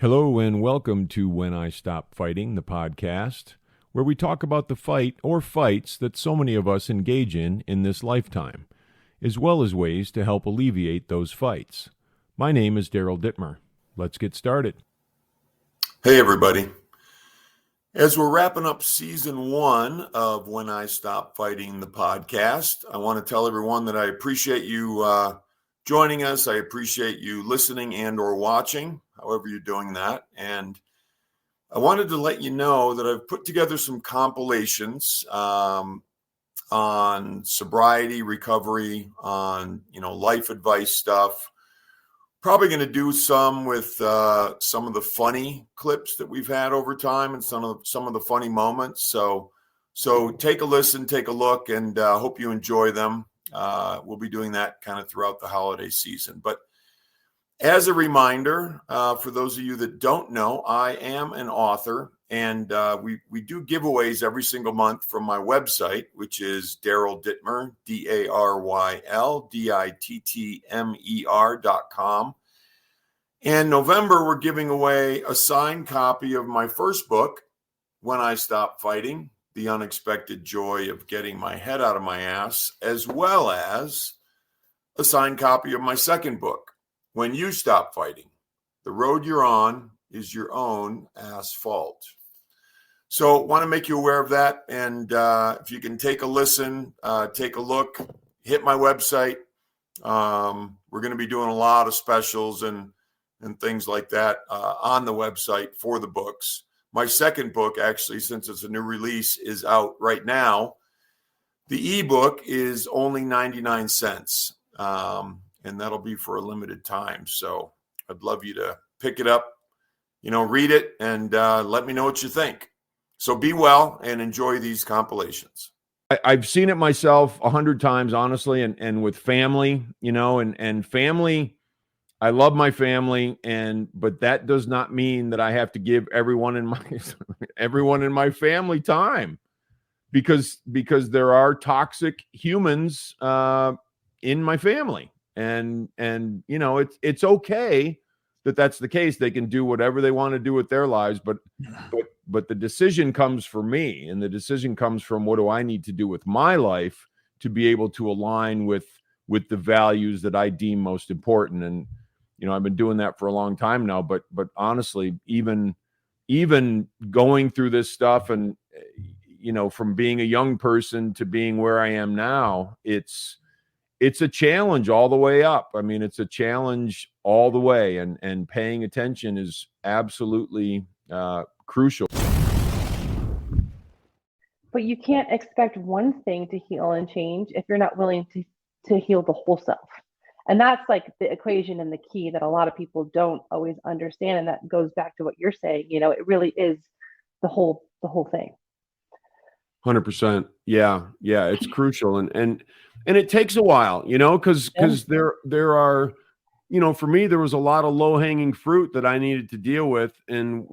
Hello and welcome to When I Stop Fighting, the podcast, where we talk about the fight or fights that so many of us engage in this lifetime, as well as ways to help alleviate those fights. My name is Daryl Dittmer. Let's get started. Hey, everybody. As we're wrapping up season 1 of When I Stop Fighting, the podcast, I want to tell everyone that I appreciate you joining us. I appreciate you listening and or watching, however you're doing that. And I wanted to let you know that I've put together some compilations on sobriety, recovery, on life advice stuff. Probably going to do some with some of the funny clips that we've had over time and some of the funny moments. So take a listen, take a look, and hope you enjoy them. We'll be doing that kind of throughout the holiday season. But as a reminder, for those of you that don't know, I am an author, and we do giveaways every single month from my website, which is Daryl Dittmer, DARYLDITTMER.com. And November, we're giving away a signed copy of my first book, When I Stop Fighting, The Unexpected Joy of Getting My Head Out of My Ass, as well as a signed copy of my second book, When You Stop Fighting, The Road You're On is Your Own Asphalt. So want to make you aware of that. And if you can take a listen, take a look, hit my website. We're going to be doing a lot of specials and things like that on the website for the books. My second book, actually, since it's a new release, is out right now. The ebook is only 99 cents, and that'll be for a limited time. So I'd love you to pick it up, read it, and let me know what you think. So be well and enjoy these compilations. I've seen it myself 100 times, honestly, and with family, and family. I love my family, but that does not mean that I have to give everyone in my family time, because there are toxic humans in my family, and it's okay that that's the case. They can do whatever they want to do with their lives, but the decision comes from me, and the decision comes from what do I need to do with my life to be able to align with the values that I deem most important. And I've been doing that for a long time now, but honestly, even going through this stuff and, from being a young person to being where I am now, it's a challenge all the way up. I mean, it's a challenge all the way, and paying attention is absolutely crucial. But you can't expect one thing to heal and change if you're not willing to heal the whole self. And that's like the equation and the key that a lot of people don't always understand. And that goes back to what you're saying. It really is the whole thing. 100%. Yeah. It's crucial. And it takes a while, because there are, for me, there was a lot of low hanging fruit that I needed to deal with, and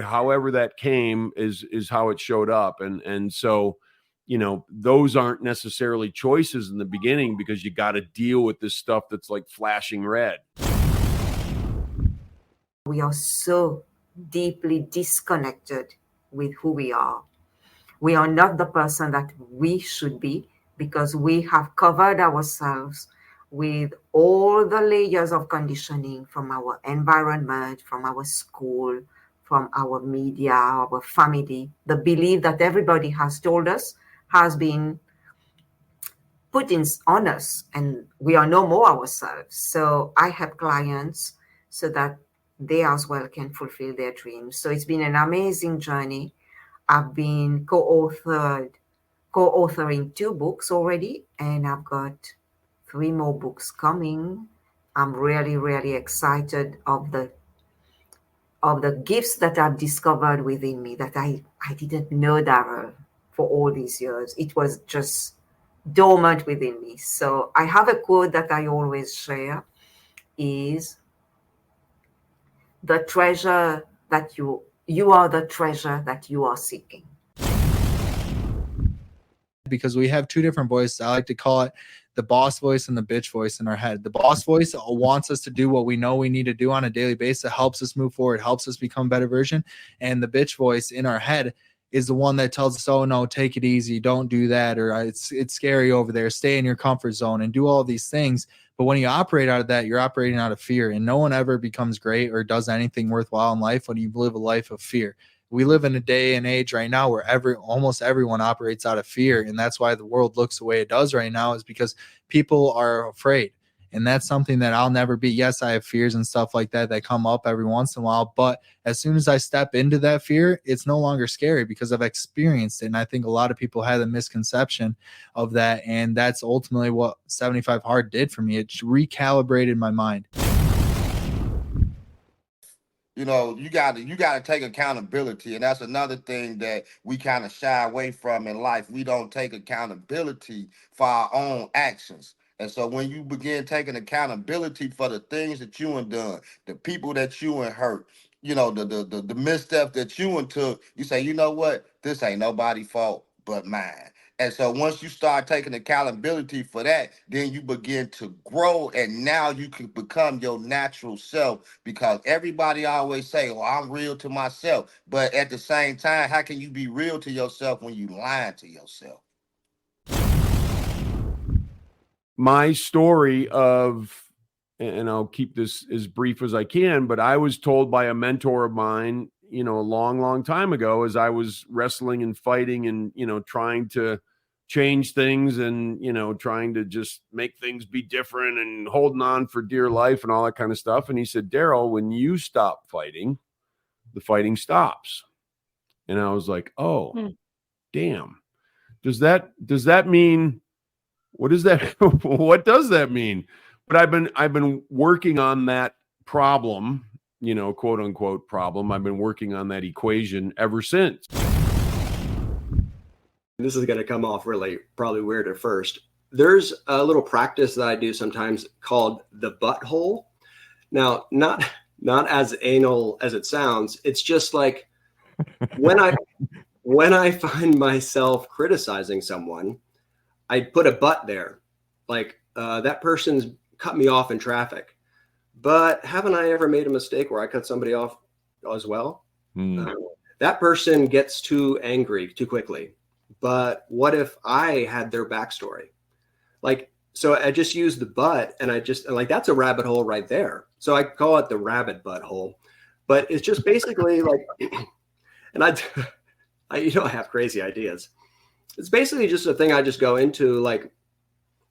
however that came is how it showed up. And so, those aren't necessarily choices in the beginning, because you got to deal with this stuff that's like flashing red. We are so deeply disconnected with who we are. We are not the person that we should be, because we have covered ourselves with all the layers of conditioning from our environment, from our school, from our media, our family. The belief that everybody has told us has been put on us, and we are no more ourselves. So I help clients so that they as well can fulfill their dreams. So it's been an amazing journey. I've been co-authoring 2 books already, and I've got 3 more books coming. I'm really, really excited of the gifts that I've discovered within me that I didn't know, Daryl, for all these years. It was just dormant within me. So I have a quote that I always share is, the treasure that you are the treasure that you are seeking. because we have two different voices. I like to call it the boss voice and the bitch voice in our head. The boss voice wants us to do what we know we need to do on a daily basis. It helps us move forward, helps us become a better version. And the bitch voice in our head is the one that tells us, oh no, take it easy, don't do that, or it's scary over there, stay in your comfort zone and do all these things. But when you operate out of that, you're operating out of fear, and no one ever becomes great or does anything worthwhile in life when you live a life of fear. We live in a day and age right now where almost everyone operates out of fear. And that's why the world looks the way it does right now, is because people are afraid. And that's something that I'll never be. Yes, I have fears and stuff like that come up every once in a while. But as soon as I step into that fear, it's no longer scary because I've experienced it. And I think a lot of people had a misconception of that. And that's ultimately what 75 Hard did for me. It recalibrated my mind. You know, you got to take accountability, and that's another thing that we kind of shy away from in life. We don't take accountability for our own actions. And so when you begin taking accountability for the things that you and done, the people that you and hurt, you know, the misstep that you and took, you say, you know what, this ain't nobody's fault but mine. And so once you start taking accountability for that, then you begin to grow, and now you can become your natural self, because everybody always say, well, I'm real to myself. But at the same time, how can you be real to yourself when you lying to yourself? My story of, and I'll keep this as brief as I can, but I was told by a mentor of mine, you know, a long, long time ago, as I was wrestling and fighting and, you know, trying to change things and, you know, trying to just make things be different and holding on for dear life and all that kind of stuff. And he said, Daryl, when you stop fighting, the fighting stops. And I was like, oh, damn. Does that mean, what is that? What does that mean? But I've been working on that problem, you know, quote unquote problem. I've been working on that equation ever since. This is going to come off really probably weird at first. There's a little practice that I do sometimes called the butthole. Now, not as anal as it sounds. It's just like when I find myself criticizing someone, I put a but there. Like that person's cut me off in traffic. But haven't I ever made a mistake where I cut somebody off as well? That person gets too angry too quickly. But what if I had their backstory? Like, so I just use the but, and like, that's a rabbit hole right there. So I call it the rabbit butthole. But it's just basically like, and I have crazy ideas. It's basically just a thing I just go into. Like,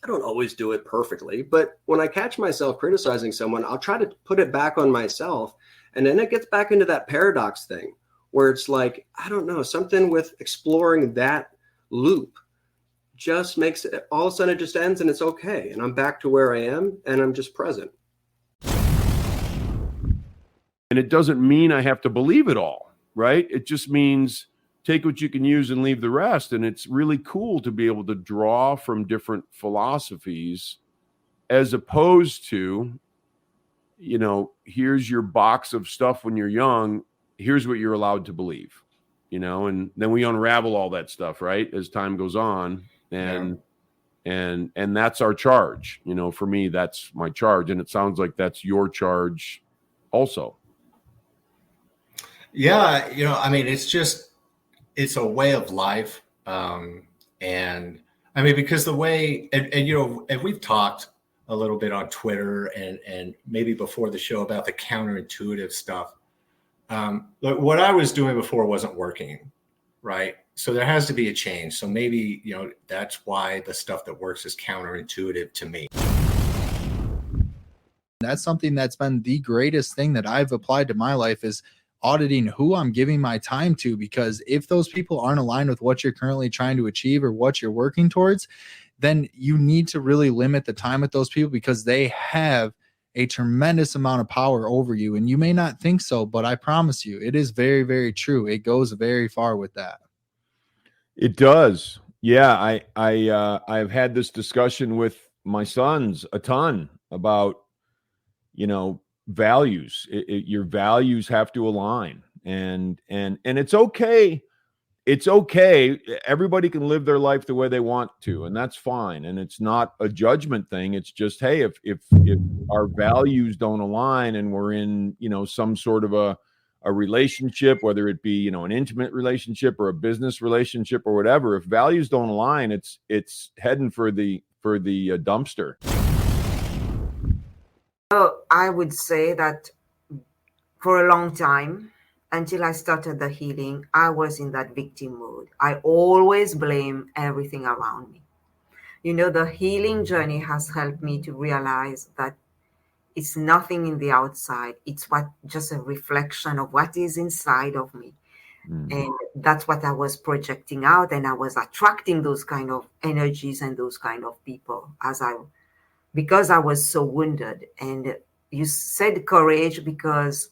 I don't always do it perfectly, but when I catch myself criticizing someone, I'll try to put it back on myself. And then it gets back into that paradox thing where it's like, I don't know, something with exploring that loop just makes it, all of a sudden it just ends and it's okay. And I'm back to where I am and I'm just present. And it doesn't mean I have to believe it all, right? It just means take what you can use and leave the rest. And it's really cool to be able to draw from different philosophies, as opposed to, you know, here's your box of stuff when you're young. Here's what you're allowed to believe, you know, and then we unravel all that stuff, right, as time goes on. And that's our charge. You know, for me, that's my charge. And it sounds like that's your charge also. Yeah. You know, I mean, it's a way of life. And I mean, because the way, and you know, and we've talked a little bit on Twitter and maybe before the show about the counterintuitive stuff. What I was doing before wasn't working, right? So there has to be a change. So maybe, you know, that's why the stuff that works is counterintuitive to me. That's something that's been the greatest thing that I've applied to my life, is auditing who I'm giving my time to, because if those people aren't aligned with what you're currently trying to achieve or what you're working towards, then you need to really limit the time with those people, because they have a tremendous amount of power over you. And you may not think so, but I promise you, it is very, very true. It goes very far with that. It does. Yeah. I've had this discussion with my sons a ton about, you know, values. Your values have to align, and it's okay. it's okay. Everybody can live their life the way they want to, and that's fine. And it's not a judgment thing. It's just, hey, if our values don't align and we're in, some sort of a relationship, whether it be, an intimate relationship or a business relationship or whatever, if values don't align, it's heading for the dumpster. So I would say that for a long time, until I started the healing, I was in that victim mode. I always blame everything around me. The healing journey has helped me to realize that it's nothing in the outside. It's just a reflection of what is inside of me. And that's what I was projecting out. And I was attracting those kind of energies and those kind of people because I was so wounded. And you said courage, because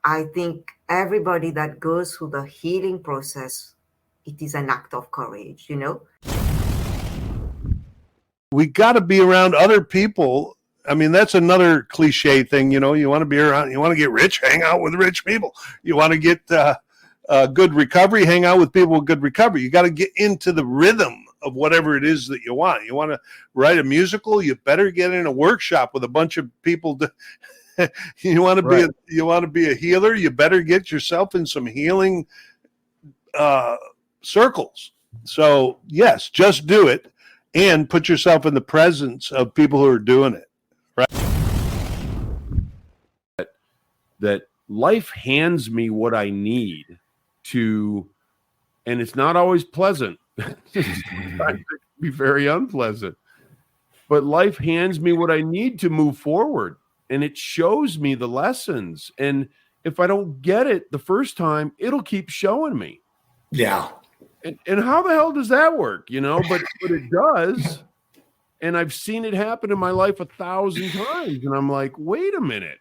I think everybody that goes through the healing process, it is an act of courage, We got to be around other people. I mean, that's another cliche thing, you want to be around, you want to get rich, hang out with rich people. You want to get good recovery, hang out with people with good recovery. You got to get into the rhythm of whatever it is that you want. You want to write a musical, you better get in a workshop with a bunch of people. You want to be a healer, you better get yourself in some healing circles. So yes, just do it and put yourself in the presence of people who are doing it. Right? That life hands me what I need to, and it's not always pleasant. It can be very unpleasant, but life hands me what I need to move forward, and it shows me the lessons. And if I don't get it the first time, it'll keep showing me. Yeah. And how the hell does that work? But it does. And I've seen it happen in my life 1,000 times. And I'm like, wait a minute.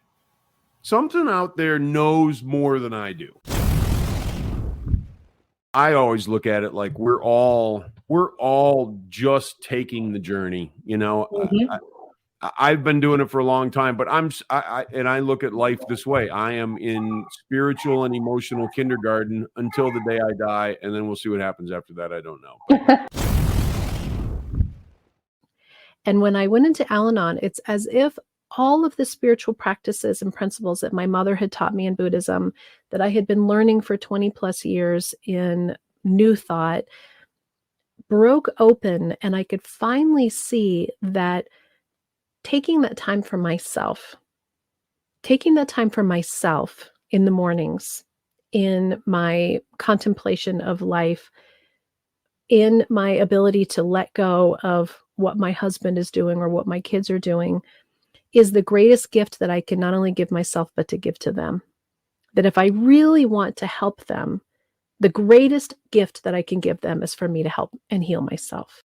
Something out there knows more than I do. I always look at it like we're all just taking the journey. I've been doing it for a long time, but I look at life this way. I am in spiritual and emotional kindergarten until the day I die, and then we'll see what happens after that. I don't know. And when I went into Al-Anon, it's as if all of the spiritual practices and principles that my mother had taught me in Buddhism, that I had been learning for 20 plus years in New Thought, broke open, and I could finally see that taking that time for myself in the mornings, in my contemplation of life, in my ability to let go of what my husband is doing or what my kids are doing, is the greatest gift that I can not only give myself, but to give to them. That if I really want to help them, the greatest gift that I can give them is for me to help and heal myself.